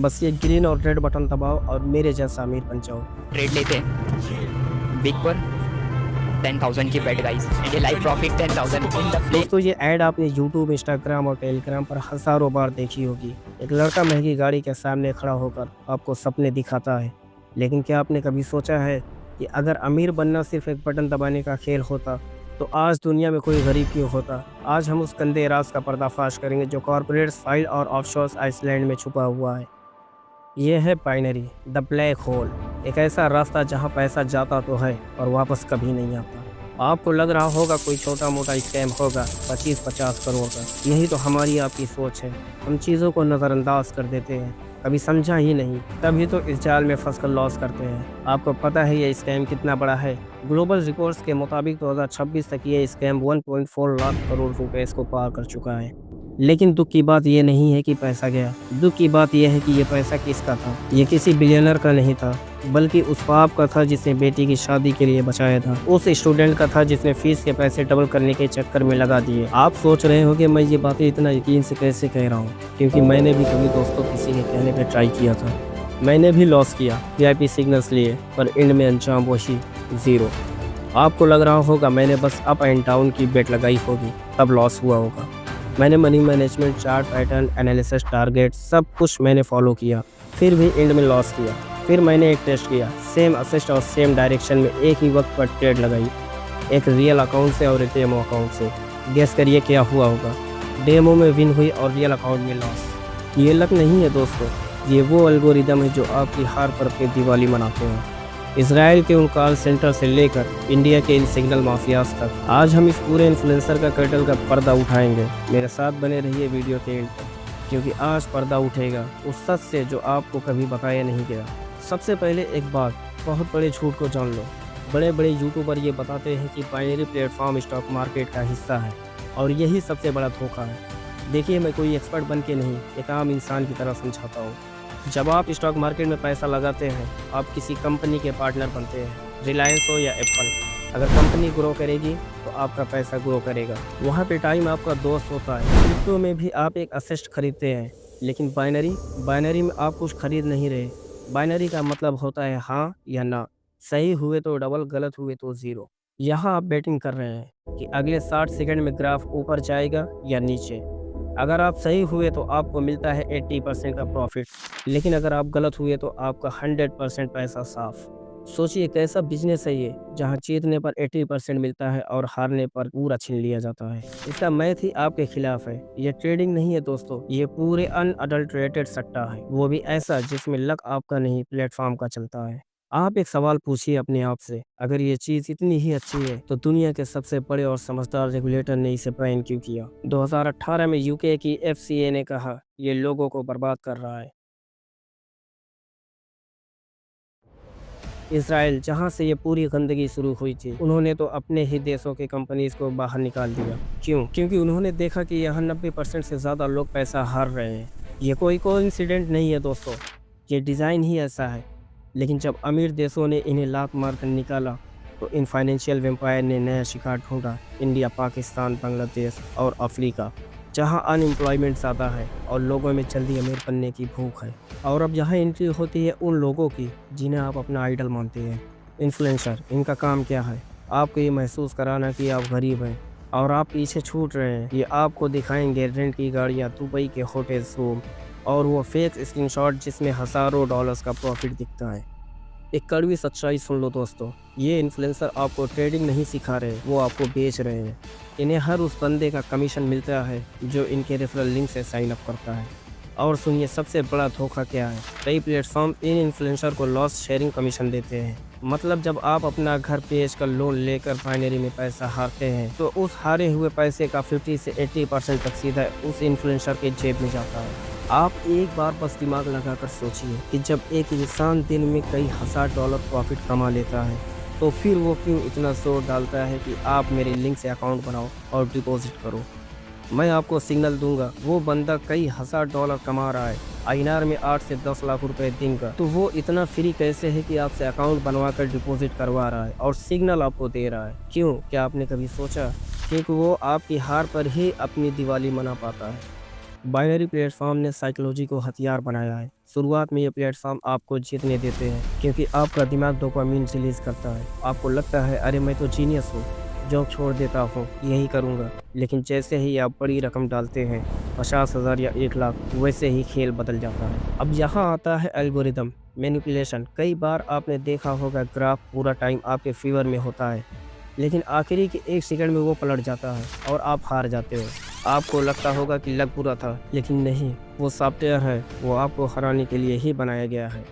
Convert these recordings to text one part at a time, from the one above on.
बस ये ग्रीन और रेड बटन दबाओ और मेरे जैसा अमीर बन जाओ। ट्रेड लेते हैं बिग पर 10,000 की बेट गाइस एंड ये live profit 10,000 in the play. दोस्तों ये ऐड आपने यूट्यूब, इंस्टाग्राम और टेलीग्राम पर हज़ारों बार देखी होगी। एक लड़का महंगी गाड़ी के सामने खड़ा होकर आपको सपने दिखाता है। लेकिन क्या आपने कभी सोचा है कि अगर अमीर बनना सिर्फ एक बटन दबाने का खेल होता तो आज दुनिया में कोई गरीब क्यों होता। आज हम उस गंदे राज का पर्दाफाश करेंगे जो कॉर्पोरेट फाइल और ऑफशोर्स आइसलैंड में छुपा हुआ है। ये है बाइनरी, द ब्लैक होल। एक ऐसा रास्ता जहां पैसा जाता तो है और वापस कभी नहीं आता। आपको लग रहा होगा कोई छोटा मोटा स्कैम होगा 25-50 करोड़ का। यही तो हमारी आपकी सोच है। हम चीज़ों को नज़रअंदाज कर देते हैं, कभी समझा ही नहीं, तभी तो इस जाल में फंसकर लॉस करते हैं। आपको पता है ये स्कैम कितना बड़ा है? ग्लोबल रिपोर्ट्स के मुताबिक 2026 तक ये स्कैम 1.4 लाख करोड़ रुपए इसको पार कर चुका है। लेकिन दुख की बात यह नहीं है कि पैसा गया, दुख की बात यह है कि ये पैसा किसका था। ये किसी बिलियनर का नहीं था, बल्कि उस बाप का था जिसने बेटी की शादी के लिए बचाया था। उस स्टूडेंट का था जिसने फीस के पैसे डबल करने के चक्कर में लगा दिए। आप सोच रहे हो कि मैं ये बातें इतना यकीन से कैसे कह रहा हूँ, क्योंकि मैंने भी कभी दोस्तों किसी के कहने पर ट्राई किया था। मैंने भी लॉस किया, VIP सिग्नल्स लिए, पर एंड में अंजाम वही ज़ीरो। आपको लग रहा होगा मैंने बस अप एंड डाउन की बेट लगाई होगी तब लॉस हुआ होगा। मैंने money management, chart pattern analysis, target सब कुछ मैंने फॉलो किया, फिर भी एंड में लॉस किया। फिर मैंने एक टेस्ट किया, सेम असिस्ट और सेम डायरेक्शन में एक ही वक्त पर ट्रेड लगाई, एक रियल अकाउंट से और एक डेमो अकाउंट से। गेस करिए क्या हुआ होगा? डेमो में विन हुई और रियल अकाउंट में लॉस। ये लक नहीं है दोस्तों, ये वो एल्गोरिदम है जो आपकी हार पर अपनी दिवाली मनाते हैं। इसराइल के उन कॉल सेंटर से लेकर इंडिया के इन सिग्नल माफियाज तक, आज हम इस पूरे इन्फ्लुएंसर का कर्टल का पर्दा उठाएंगे। मेरे साथ बने रहिए वीडियो के एंड तक, क्योंकि आज पर्दा उठेगा उस सच से जो आपको कभी बताया नहीं गया। सबसे पहले एक बात, बहुत बड़े झूठ को जान लो। बड़े बड़े यूट्यूबर ये बताते हैं कि बाइनरी प्लेटफॉर्म स्टॉक मार्केट का हिस्सा है, और यही सबसे बड़ा धोखा है। देखिए, मैं कोई एक्सपर्ट बन के नहीं, एक आम इंसान की तरह समझाता हूँ। जब आप स्टॉक मार्केट में पैसा लगाते हैं, आप किसी कंपनी के पार्टनर बनते हैं, रिलायंस हो या एप्पल। अगर कंपनी ग्रो करेगी तो आपका पैसा ग्रो करेगा। वहाँ पे टाइम आपका दोस्त होता है। क्रिप्टो में भी आप एक असेट खरीदते हैं, लेकिन बाइनरी में आप कुछ खरीद नहीं रहे। बाइनरी का मतलब होता है हाँ या ना, सही हुए तो डबल, गलत हुए तो ज़ीरो। यहाँ आप बैटिंग कर रहे हैं कि अगले 60 सेकंड में ग्राफ ऊपर जाएगा या नीचे। अगर आप सही हुए तो आपको मिलता है 80% का प्रॉफिट, लेकिन अगर आप गलत हुए तो आपका 100% पैसा साफ। सोचिए कैसा बिजनेस है ये, जहां जीतने पर 80% मिलता है और हारने पर पूरा छीन लिया जाता है। इसका मैथ ही आपके खिलाफ है। ये ट्रेडिंग नहीं है दोस्तों, ये पूरे अनअडल्टरेटेड सट्टा है, वो भी ऐसा जिसमें लक आपका नहीं, प्लेटफॉर्म का चलता है। आप एक सवाल पूछिए अपने आप से, अगर ये चीज़ इतनी ही अच्छी है तो दुनिया के सबसे बड़े और समझदार रेगुलेटर ने इसे बैन क्यों किया? 2018 में यूके की FCA ने कहा ये लोगों को बर्बाद कर रहा है। इसराइल, जहां से ये पूरी गंदगी शुरू हुई थी, उन्होंने तो अपने ही देशों की कंपनीज को बाहर निकाल दिया। क्यों? क्योंकि उन्होंने देखा कि यहाँ 90% से ज़्यादा लोग पैसा हार रहे हैं। ये कोई कोइंसिडेंट नहीं है दोस्तों, ये डिज़ाइन ही ऐसा है। लेकिन जब अमीर देशों ने इन्हें लात मार कर निकाला तो इन फाइनेंशियल वेम्पायर ने नया शिकार ढूंढा। इंडिया, पाकिस्तान, बांग्लादेश और अफ्रीका, जहां अनएम्प्लॉयमेंट ज़्यादा है और लोगों में जल्दी अमीर बनने की भूख है। और अब यहाँ एंट्री होती है उन लोगों की जिन्हें आप अपना आइडल मानते हैं, इन्फ्लुएंसर। इनका काम क्या है? आपको ये महसूस कराना कि आप गरीब हैं और आप पीछे छूट रहे हैं। ये आपको दिखाएंगे रेंट की गाड़ियाँ, दुबई के होटल्स रूम और वो फेक स्क्रीनशॉट जिसमें हज़ारों डॉलर्स का प्रॉफिट दिखता है। एक कड़वी सच्चाई सुन लो दोस्तों, ये इन्फ्लुएंसर आपको ट्रेडिंग नहीं सिखा रहे, वो आपको बेच रहे हैं। इन्हें हर उस बंदे का कमीशन मिलता है जो इनके रेफरल लिंक से साइन अप करता है। और सुनिए सबसे बड़ा धोखा क्या है, कई प्लेटफॉर्म इन इन्फ्लुएंसर को लॉस शेयरिंग कमीशन देते हैं। मतलब जब आप अपना घर बेच कर लोन लेकर बाइनरी में पैसा हारते हैं तो उस हारे हुए पैसे का 50 से 80% तक सीधा उस इन्फ्लुएंसर के जेब में जाता है। आप एक बार बस दिमाग लगाकर सोचिए कि जब एक इंसान दिन में कई हज़ार डॉलर प्रॉफिट कमा लेता है तो फिर वो क्यों इतना जोर डालता है कि आप मेरे लिंक से अकाउंट बनाओ और डिपॉजिट करो। मैं आपको सिग्नल दूंगा, वो बंदा कई हज़ार डॉलर कमा रहा है, INR में 8 से 10 लाख रुपए दिन का, तो वो इतना फ्री कैसे है कि आपसे अकाउंट बनवा कर डिपॉजिट करवा रहा है और सिग्नल आपको दे रहा है? क्यों? क्या आपने कभी सोचा? क्योंकि वो आपकी हार पर ही अपनी दिवाली मना पाता है। बाइनरी प्लेटफॉर्म ने साइकोलॉजी को हथियार बनाया है। शुरुआत में ये प्लेटफॉर्म आपको जीतने देते हैं क्योंकि आपका दिमाग डोपामिन रिलीज करता है। आपको लगता है अरे मैं तो जीनियस हूँ, जॉब छोड़ देता हूँ, यही करूँगा। लेकिन जैसे ही आप बड़ी रकम डालते हैं, 50,000 या 1 लाख, वैसे ही खेल बदल जाता है। अब यहाँ आता है एल्गोरिदम मैनिपुलेशन। कई बार आपने देखा होगा ग्राफ पूरा टाइम आपके फेवर में होता है, लेकिन आखिरी के 1 सेकंड में वो पलट जाता है और आप हार जाते हो। आपको लगता होगा कि लक बुरा था, लेकिन नहीं, वो सॉफ्टवेयर है, वो आपको हराने के लिए ही बनाया गया है।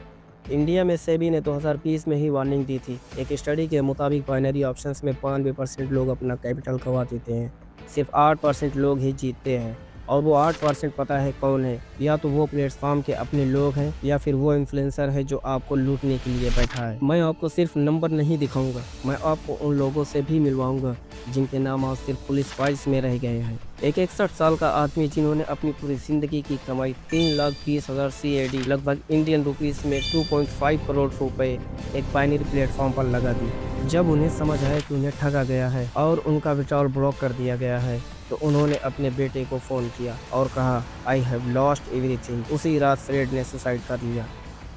इंडिया में सेबी ने 2020 में ही वार्निंग दी थी। एक स्टडी के मुताबिक बाइनरी ऑप्शंस में 92% लोग अपना कैपिटल गंवा देते हैं, सिर्फ 8% लोग ही जीतते हैं। और वो 8% पता है कौन है? या तो वो प्लेटफॉर्म के अपने लोग हैं या फिर वो इन्फ्लुएंसर है जो आपको लूटने के लिए बैठा है। मैं आपको सिर्फ नंबर नहीं दिखाऊंगा, मैं आपको उन लोगों से भी मिलवाऊंगा जिनके नाम आज सिर्फ पुलिस फाइल्स में रह गए हैं। एक 61 साल का आदमी जिन्होंने अपनी पूरी जिंदगी की कमाई 3,20,000 CAD, लगभग इंडियन रुपीस में 2.5 करोड़ रुपए एक बाइनरी प्लेटफॉर्म पर लगा दी। जब उन्हें समझ आया कि उन्हें ठगा गया है और उनका विड्रॉल ब्लॉक कर दिया गया है, तो उन्होंने अपने बेटे को फ़ोन किया और कहा आई हैव लॉस्ट एवरीथिंग। उसी रात फ्रेड ने सुसाइड कर लिया।